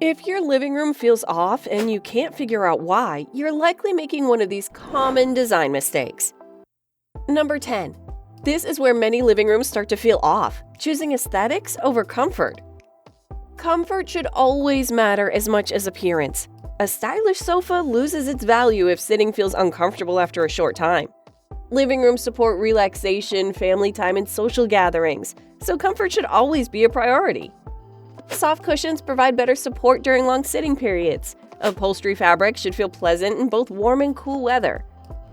If your living room feels off and you can't figure out why, you're likely making one of these common design mistakes. Number 10. This is where many living rooms start to feel off, choosing aesthetics over comfort. Comfort should always matter as much as appearance. A stylish sofa loses its value if sitting feels uncomfortable after a short time. Living rooms support relaxation, family time, and social gatherings, so comfort should always be a priority. Soft cushions provide better support during long sitting periods. Upholstery fabric should feel pleasant in both warm and cool weather.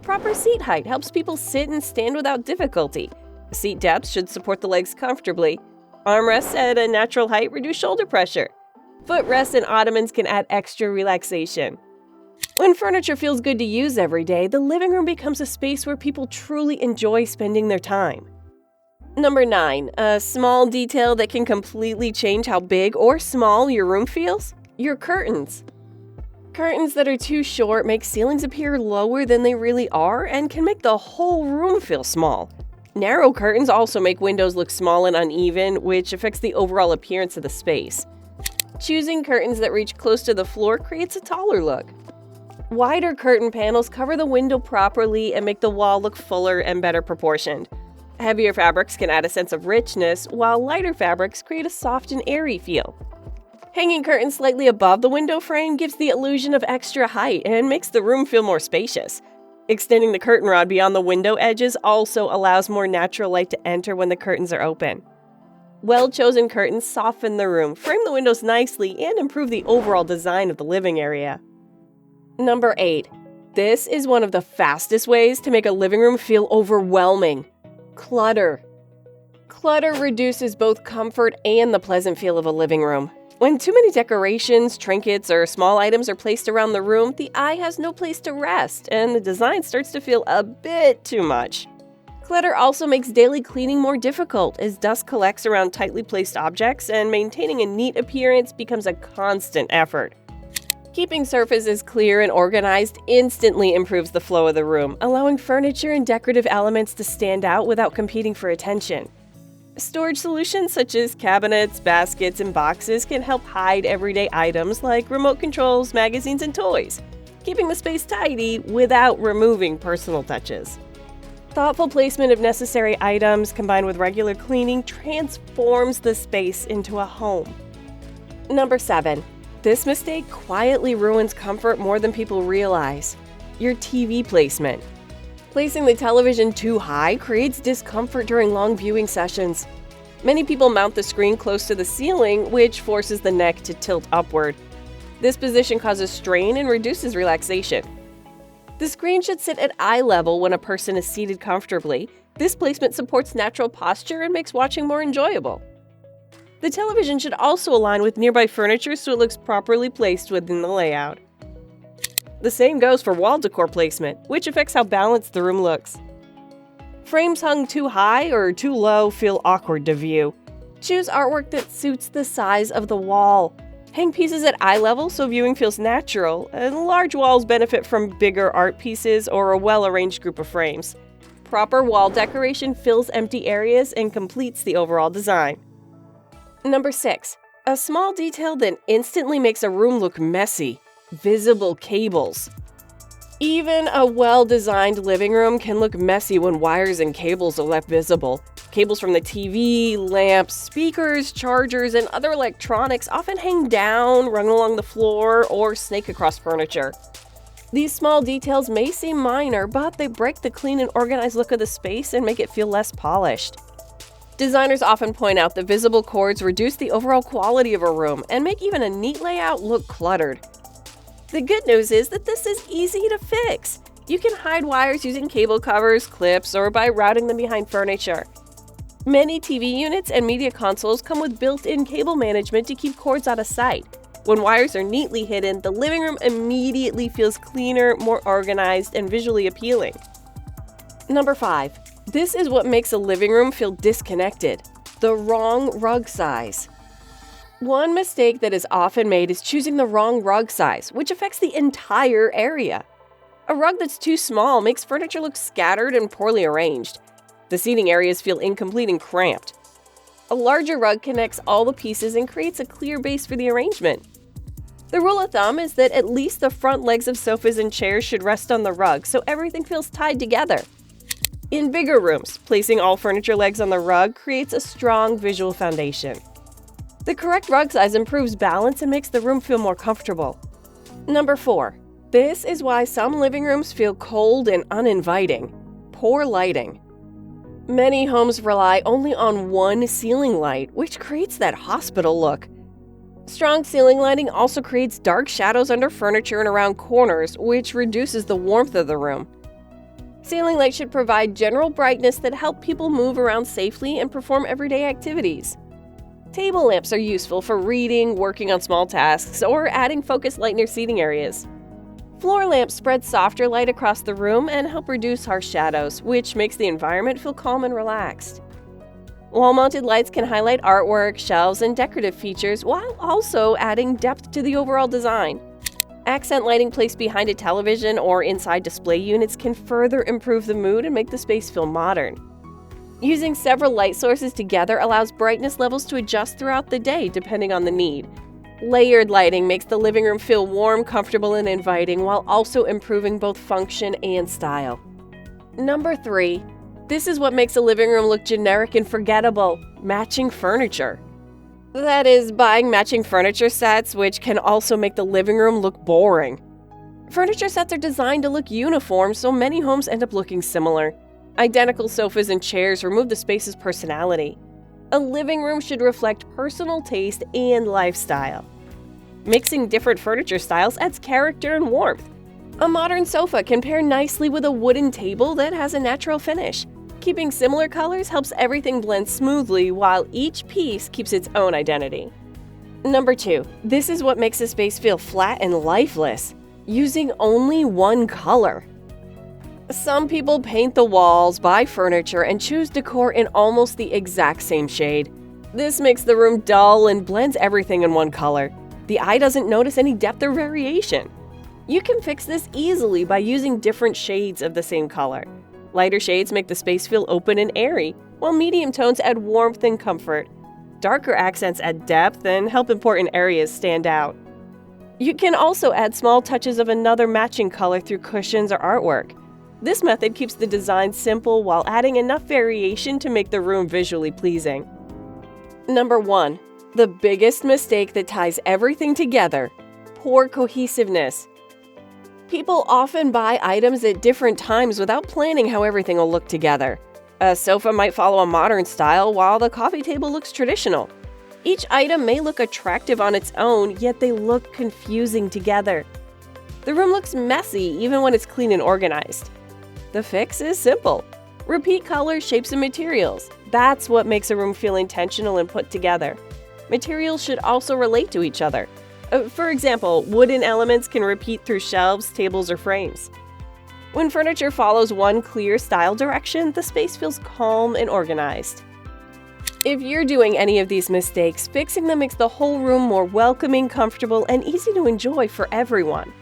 Proper seat height helps people sit and stand without difficulty. Seat depth should support the legs comfortably. Armrests at a natural height reduce shoulder pressure. Footrests and ottomans can add extra relaxation. When furniture feels good to use every day, the living room becomes a space where people truly enjoy spending their time. Number 9. A small detail that can completely change how big or small your room feels? Your curtains. Curtains that are too short make ceilings appear lower than they really are and can make the whole room feel small. Narrow curtains also make windows look small and uneven, which affects the overall appearance of the space. Choosing curtains that reach close to the floor creates a taller look. Wider curtain panels cover the window properly and make the wall look fuller and better proportioned. Heavier fabrics can add a sense of richness, while lighter fabrics create a soft and airy feel. Hanging curtains slightly above the window frame gives the illusion of extra height and makes the room feel more spacious. Extending the curtain rod beyond the window edges also allows more natural light to enter when the curtains are open. Well-chosen curtains soften the room, frame the windows nicely, and improve the overall design of the living area. Number 8. This is one of the fastest ways to make a living room feel overwhelming. Clutter. Clutter reduces both comfort and the pleasant feel of a living room. When too many decorations, trinkets, or small items are placed around the room, the eye has no place to rest, and the design starts to feel a bit too much. Clutter also makes daily cleaning more difficult as dust collects around tightly placed objects, and maintaining a neat appearance becomes a constant effort. Keeping surfaces clear and organized instantly improves the flow of the room, allowing furniture and decorative elements to stand out without competing for attention. Storage solutions such as cabinets, baskets, and boxes can help hide everyday items like remote controls, magazines, and toys, keeping the space tidy without removing personal touches. Thoughtful placement of necessary items combined with regular cleaning transforms the space into a home. Number 7. This mistake quietly ruins comfort more than people realize. Your TV placement. Placing the television too high creates discomfort during long viewing sessions. Many people mount the screen close to the ceiling, which forces the neck to tilt upward. This position causes strain and reduces relaxation. The screen should sit at eye level when a person is seated comfortably. This placement supports natural posture and makes watching more enjoyable. The television should also align with nearby furniture so it looks properly placed within the layout. The same goes for wall decor placement, which affects how balanced the room looks. Frames hung too high or too low feel awkward to view. Choose artwork that suits the size of the wall. Hang pieces at eye level so viewing feels natural, and large walls benefit from bigger art pieces or a well-arranged group of frames. Proper wall decoration fills empty areas and completes the overall design. Number 6. A small detail that instantly makes a room look messy. Visible cables. Even a well-designed living room can look messy when wires and cables are left visible. Cables from the TV, lamps, speakers, chargers, and other electronics often hang down, run along the floor, or snake across furniture. These small details may seem minor, but they break the clean and organized look of the space and make it feel less polished. Designers often point out that visible cords reduce the overall quality of a room and make even a neat layout look cluttered. The good news is that this is easy to fix. You can hide wires using cable covers, clips, or by routing them behind furniture. Many TV units and media consoles come with built-in cable management to keep cords out of sight. When wires are neatly hidden, the living room immediately feels cleaner, more organized, and visually appealing. Number 5. This is what makes a living room feel disconnected. The wrong rug size. One mistake that is often made is choosing the wrong rug size, which affects the entire area. A rug that's too small makes furniture look scattered and poorly arranged. The seating areas feel incomplete and cramped. A larger rug connects all the pieces and creates a clear base for the arrangement. The rule of thumb is that at least the front legs of sofas and chairs should rest on the rug so everything feels tied together. In bigger rooms, placing all furniture legs on the rug creates a strong visual foundation. The correct rug size improves balance and makes the room feel more comfortable. Number 4. This is why some living rooms feel cold and uninviting. Poor lighting. Many homes rely only on one ceiling light, which creates that hospital look. Strong ceiling lighting also creates dark shadows under furniture and around corners, which reduces the warmth of the room. Ceiling lights should provide general brightness that help people move around safely and perform everyday activities. Table lamps are useful for reading, working on small tasks, or adding focused light near seating areas. Floor lamps spread softer light across the room and help reduce harsh shadows, which makes the environment feel calm and relaxed. Wall-mounted lights can highlight artwork, shelves, and decorative features while also adding depth to the overall design. Accent lighting placed behind a television or inside display units can further improve the mood and make the space feel modern. Using several light sources together allows brightness levels to adjust throughout the day depending on the need. Layered lighting makes the living room feel warm, comfortable, and inviting while also improving both function and style. Number 3. This is what makes a living room look generic and forgettable: matching furniture. That is, buying matching furniture sets, which can also make the living room look boring. Furniture sets are designed to look uniform, so many homes end up looking similar. Identical sofas and chairs remove the space's personality. A living room should reflect personal taste and lifestyle. Mixing different furniture styles adds character and warmth. A modern sofa can pair nicely with a wooden table that has a natural finish. Keeping similar colors helps everything blend smoothly while each piece keeps its own identity. Number 2. This is what makes a space feel flat and lifeless: using only one color. Some people paint the walls, buy furniture, and choose decor in almost the exact same shade. This makes the room dull and blends everything in one color. The eye doesn't notice any depth or variation. You can fix this easily by using different shades of the same color. Lighter shades make the space feel open and airy, while medium tones add warmth and comfort. Darker accents add depth and help important areas stand out. You can also add small touches of another matching color through cushions or artwork. This method keeps the design simple while adding enough variation to make the room visually pleasing. Number 1. The biggest mistake that ties everything together: poor cohesiveness. People often buy items at different times without planning how everything will look together. A sofa might follow a modern style while the coffee table looks traditional. Each item may look attractive on its own, yet they look confusing together. The room looks messy even when it's clean and organized. The fix is simple: repeat colors, shapes, and materials. That's what makes a room feel intentional and put together. Materials should also relate to each other. For example, wooden elements can repeat through shelves, tables, or frames. When furniture follows one clear style direction, the space feels calm and organized. If you're doing any of these mistakes, fixing them makes the whole room more welcoming, comfortable, and easy to enjoy for everyone.